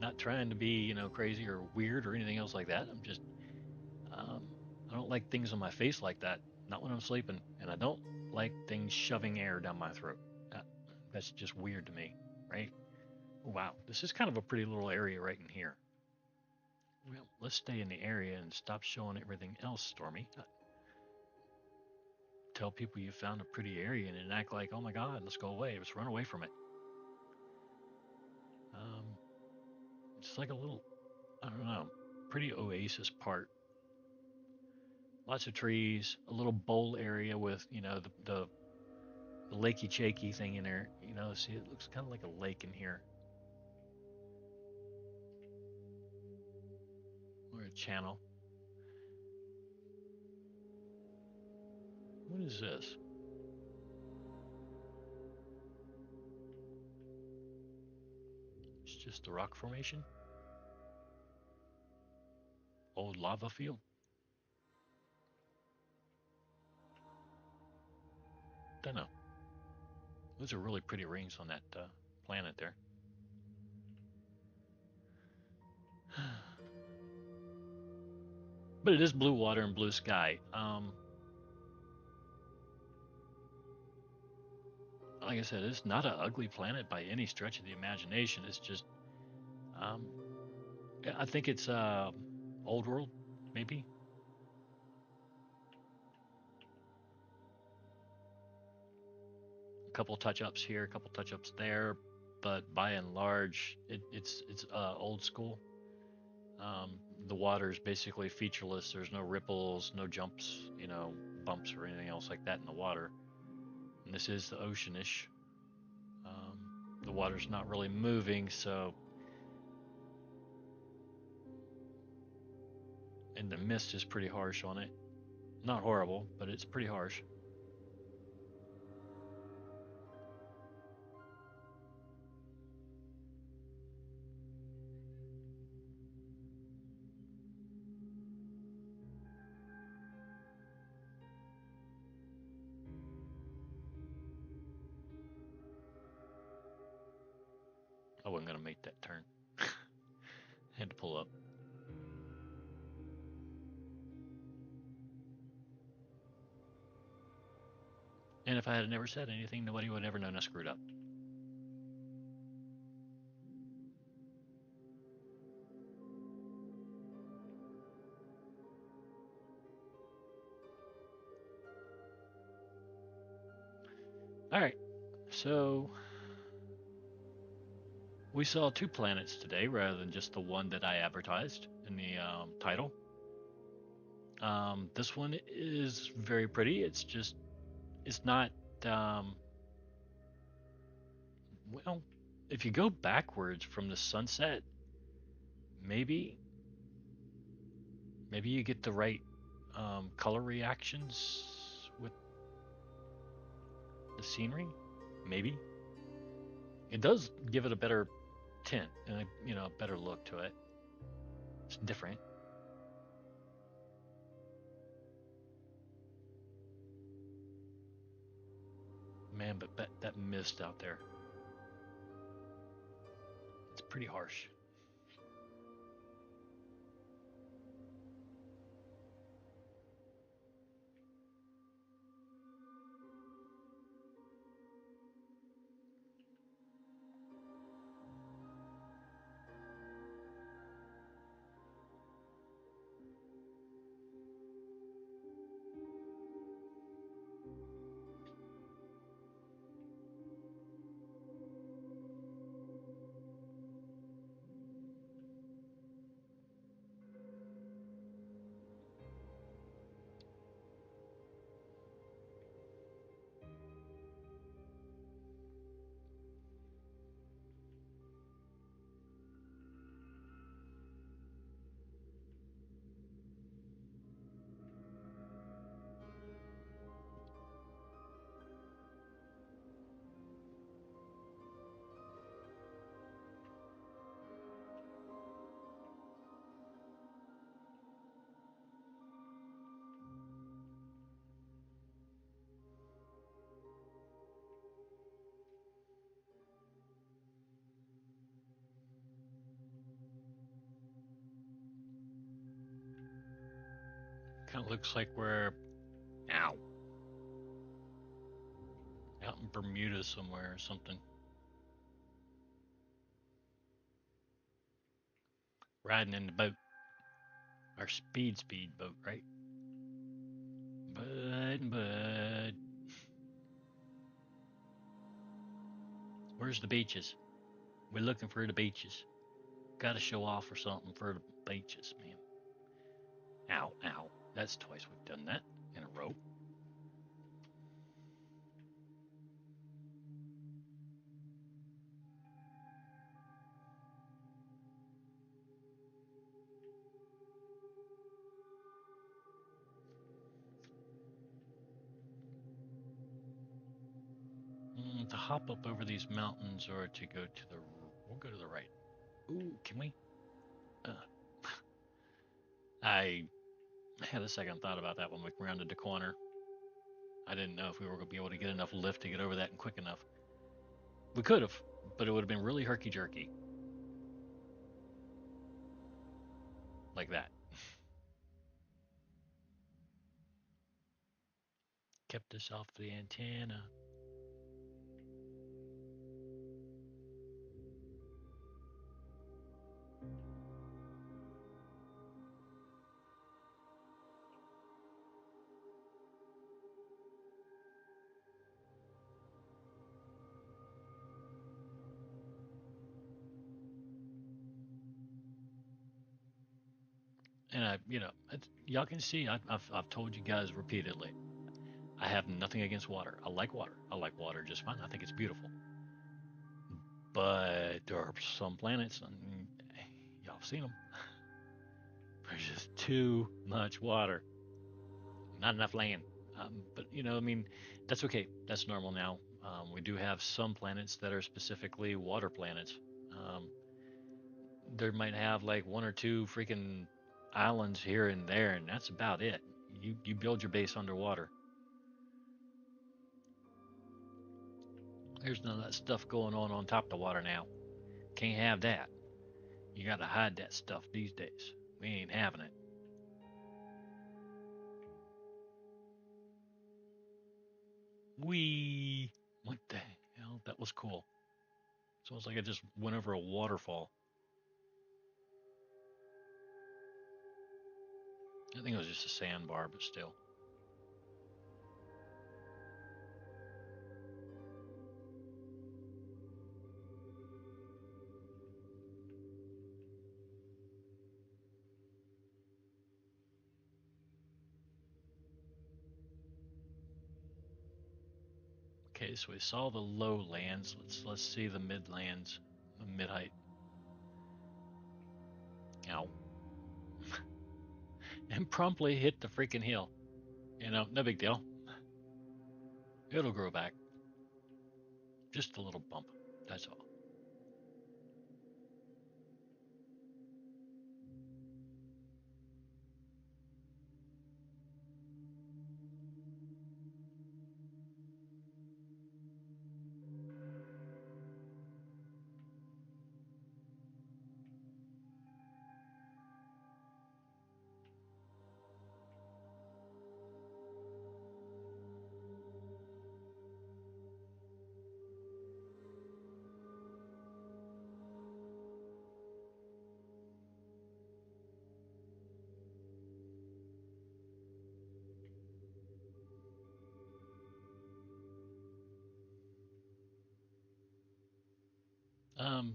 not trying to be crazy or weird or anything else like that. I'm just um, I don't like things on my face like that. Not when I'm sleeping, and I don't like things shoving air down my throat. Uh, that's just weird to me, right? Wow, this is kind of a pretty little area right in here. Well, let's stay in the area and stop showing everything else, Stormy. Tell people you found a pretty area and then act like, oh my God, let's go away. Let's run away from it. Um, it's like a little, I don't know, pretty oasis part. Lots of trees, a little bowl area with, the lakey chakey thing in there. See, it looks kind of like a lake in here or a channel. What is this? It's just a rock formation, old lava field. Don't know. Those are really pretty rings on that planet there. But it is blue water and blue sky. Like I said, it's not an ugly planet by any stretch of the imagination. It's just, um, I think it's old world, maybe. A couple touch ups here, a couple touch ups there, but by and large, it's old school. Um, the water is basically featureless. There's no ripples, no jumps, bumps or anything else like that in the water. And this is the oceanish. Um, the water's not really moving, so and the mist is pretty harsh on it. Not horrible, but it's pretty harsh. I wasn't gonna make that turn. Had to pull up. And if I had never said anything, nobody would ever known I screwed up. All right, so we saw two planets today rather than just the one that I advertised in the title. This one is very pretty. It's not, um, well, if you go backwards from the sunset, maybe, maybe you get the right color reactions with the scenery. Maybe. It does give it a better tint and a better look to it. It's different. Man, but that mist out there, it's pretty harsh. Kind of looks like we're ow, out in Bermuda somewhere or something. Riding in the boat. Our speed boat, right? But where's the beaches? We're looking for the beaches. Got to show off or something for the beaches, man. Ow, ow. That's twice we've done that in a row. To hop up over these mountains or to go to the, we'll go to the right. Ooh, can we? Uh, I had a second thought about that when we rounded the corner. I didn't know if we were going to be able to get enough lift to get over that and quick enough. We could have, but it would have been really herky jerky. Like that. Kept us off the antenna. And y'all can see, I've told you guys repeatedly, I have nothing against water. I like water. I like water just fine. I think it's beautiful. But there are some planets, and y'all have seen them. There's just too much water, not enough land. But I mean, that's okay. That's normal now. We do have some planets that are specifically water planets. Um, there might have like one or two freaking islands here and there, and that's about it. You build your base underwater. There's none of that stuff going on top of the water now. Can't have that. You gotta hide that stuff these days. We ain't having it. Wee! What the hell? That was cool. It's almost like I just went over a waterfall. I think it was just a sandbar, but still. Okay, so we saw the lowlands. Let's see the midlands, the mid height. Ow. And promptly hit the freaking hill. You know, no big deal. It'll grow back. Just a little bump. That's all. Um,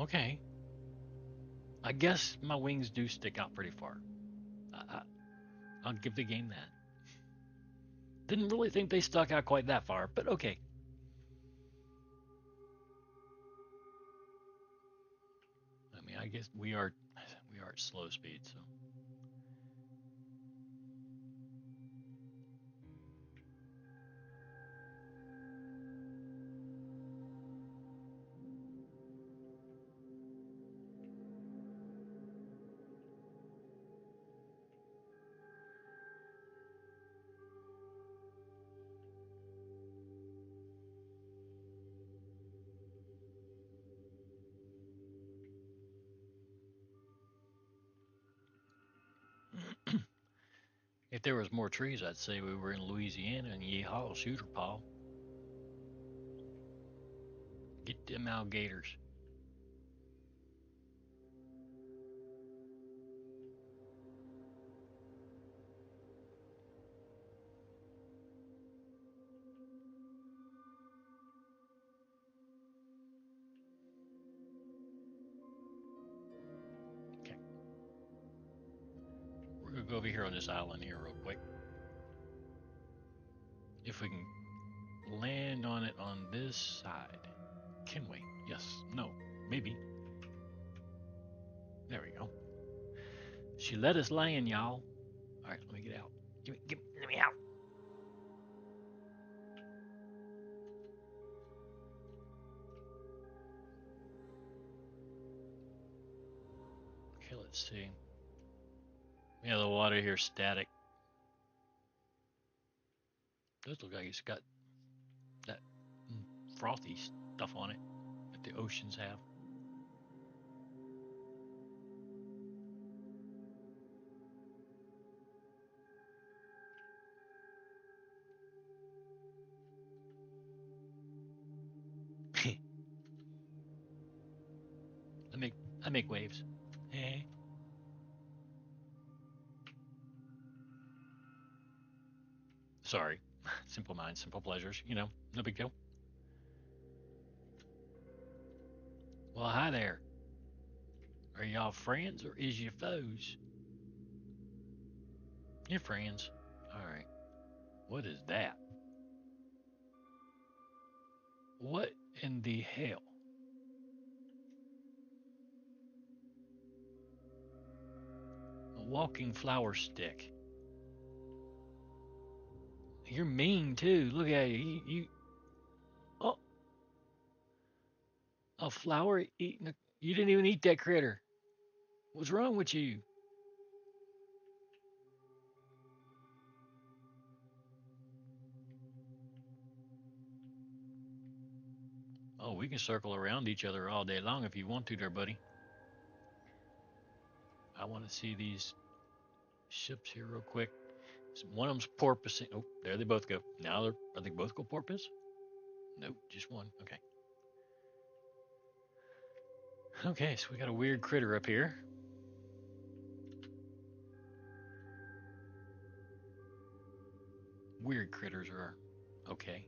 okay. I guess my wings do stick out pretty far. I, I'll give the game that. Didn't really think they stuck out quite that far, but okay. I mean, I guess we are at slow speed, so if there was more trees, I'd say we were in Louisiana and yeehaw, shooter paw. Get them alligators. Okay, we're gonna go over here on this island here real quick. If we can land on it on this side. Can we? Yes. No. Maybe. There we go. She let us land, y'all. All right, let me get out. Let me out. Okay, let's see. Yeah, the water here is static. Does look like it's got that frothy stuff on it that the oceans have. I make I make waves. Hey. Sorry. Simple minds, simple pleasures. You know, no big deal. Well, hi there. Are y'all friends or is you foes? You're friends. All right. What is that? What in the hell? A walking flower stick. You're mean too. Look at you. Oh, a flower eating. You didn't even eat that critter. What's wrong with you? Oh, we can circle around each other all day long if you want to there, buddy. I want to see these ships here real quick. One of them's porpoising. Oh, there they both go. Now are they both go porpoise? Nope, just one. Okay. Okay, so we got a weird critter up here. Weird critters are okay.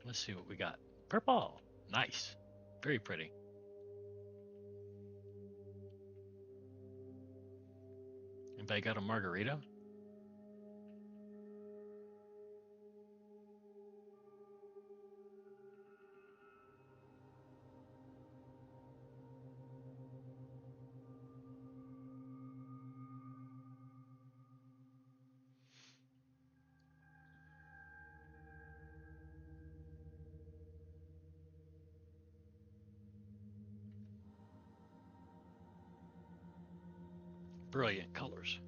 Let's see what we got. Purple. Nice. Very pretty. Anybody got a margarita? Brilliant colors.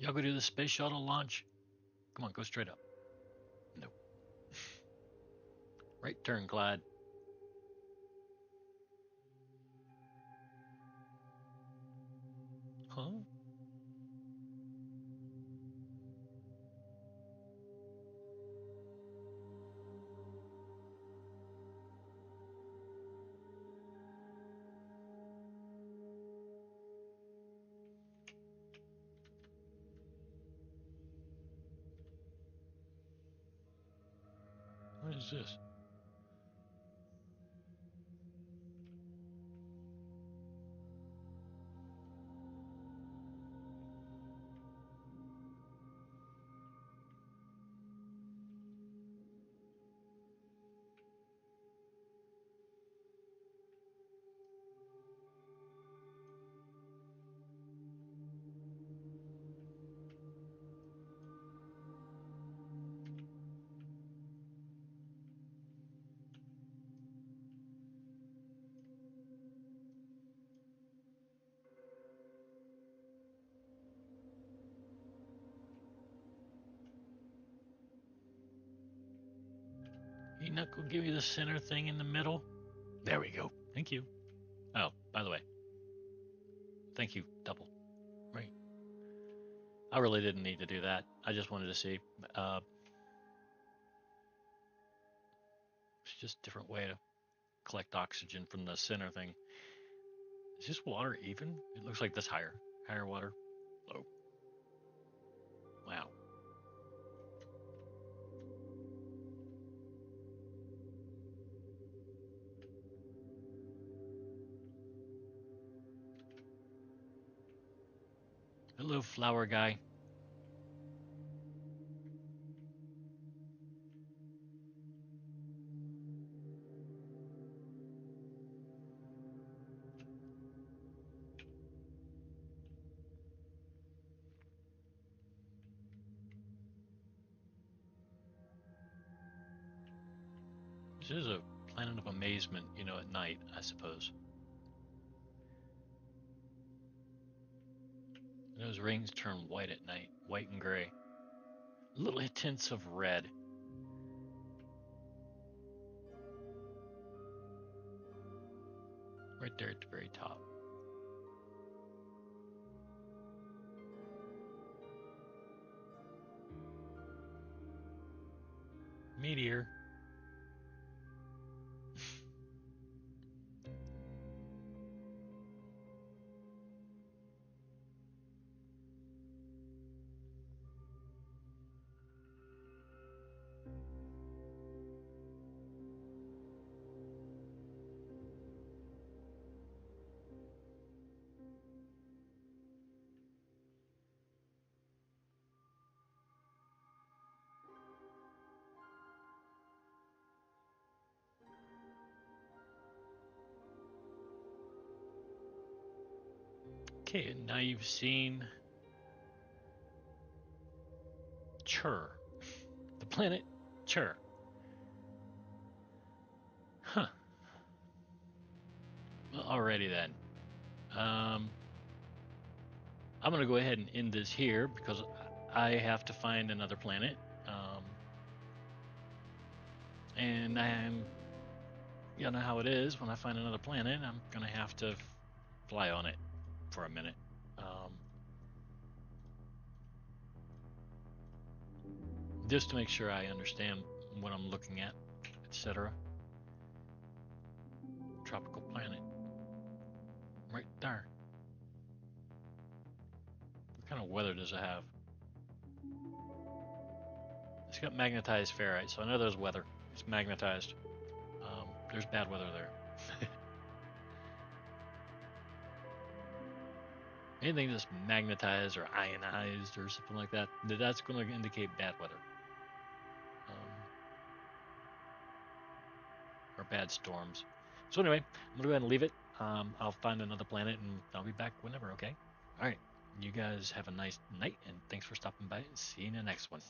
Y'all go do the space shuttle launch? Come on, go straight up. Nope. Right turn, Clyde. Huh? What is this? You not go give me the center thing in the middle? There we go. Thank you. Oh, by the way, thank you, double. Right. I really didn't need to do that. I just wanted to see. It's just a different way to collect oxygen from the center thing. Is this water even? It looks like this higher. Higher water. Low. Wow. Hello, flower guy. This is a planet of amazement, you know, at night, I suppose. Those rings turn white at night, white and gray. Little tints of red. Right there at the very top. Meteor. Okay, and now you've seen Chur. The planet Chur. Huh. Well, alrighty then. Um, I'm gonna go ahead and end this here because I have to find another planet. And you know how it is when I find another planet, I'm gonna have to fly on it for a minute. Just to make sure I understand what I'm looking at, etc. Tropical planet. Right there. What kind of weather does it have? It's got magnetized ferrite, so I know there's weather. It's magnetized. There's bad weather there. Anything that's magnetized or ionized or something like that, that's going to indicate bad weather. Or bad storms. So anyway, I'm going to go ahead and leave it. I'll find another planet and I'll be back whenever, okay? All right. You guys have a nice night and thanks for stopping by. See you in the next one.